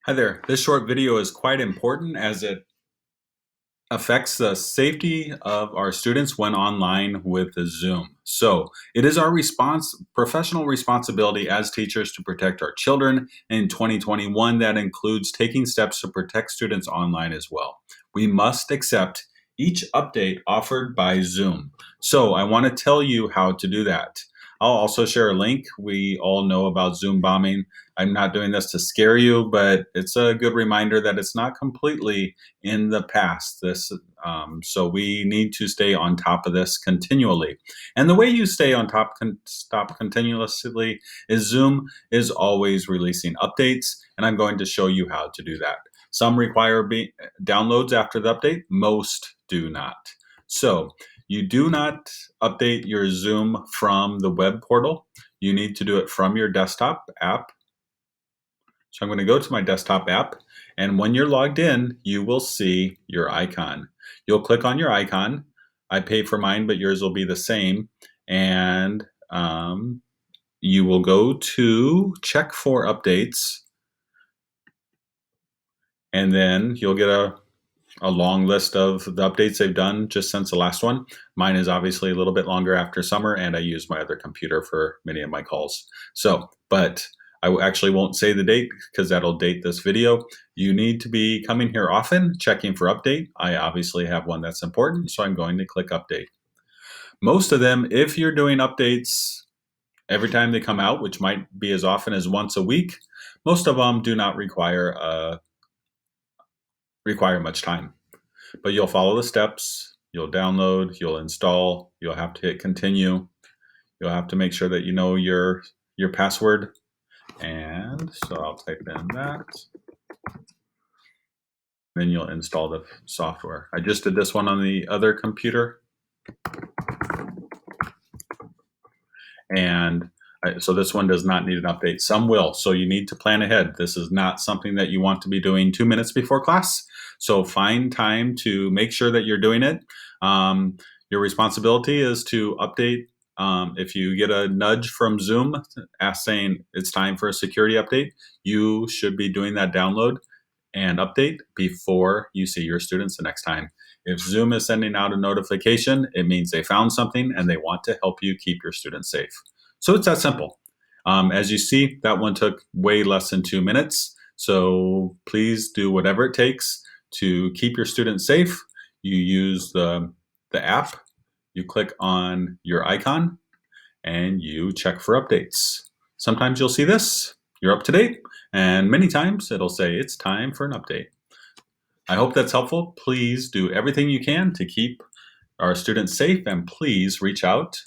Hi there. This short video is quite important as it affects the safety of our students when online with the Zoom. So it is our professional responsibility as teachers to protect our children. In 2021, that includes taking steps to protect students online as well. We must accept each update offered by Zoom. So I want to tell you how to do that. I'll also share a link. We all know about Zoom bombing. I'm not doing this to scare you, but it's a good reminder that it's not completely in the past. So we need to stay on top of this continually. And the way you stay on top continuously is Zoom is always releasing updates, and I'm going to show you how to do that. Some require downloads after the update, most do not. So you do not update your Zoom from the web portal. You need to do it from your desktop app. So I'm going to go to my desktop app, and when you're logged in, you will see your icon. You'll click on your icon. I pay for mine, but yours will be the same. And you will go to check for updates, and then you'll get a long list of the updates they've done just since the last one. Mine is obviously a little bit longer after summer, and I use my other computer for many of my calls. But I actually won't say the date because that'll date this video. You need to be coming here often, checking for update. I obviously have one that's important, so I'm going to click update. Most of them, if you're doing updates every time they come out, which might be as often as once a week, most of them do not require much time. But you'll follow the steps, you'll download, you'll install, you'll have to hit continue. You'll have to make sure that you know your password. And so I'll type in that. Then you'll install the software. I just did this one on the other computer. And so this one does not need an update. Some will, so you need to plan ahead. This is not something that you want to be doing 2 minutes before class. So find time to make sure that you're doing it. Your responsibility is to update. If you get a nudge from Zoom saying it's time for a security update, you should be doing that download and update before you see your students the next time. If Zoom is sending out a notification, it means they found something and they want to help you keep your students safe. So it's that simple. As you see, that one took way less than 2 minutes. So please do whatever it takes to keep your students safe. You use the app, you click on your icon, and you check for updates. Sometimes you'll see this, you're up to date, and many times it'll say it's time for an update. I hope that's helpful. Please do everything you can to keep our students safe, and please reach out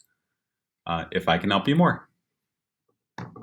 if I can help you more.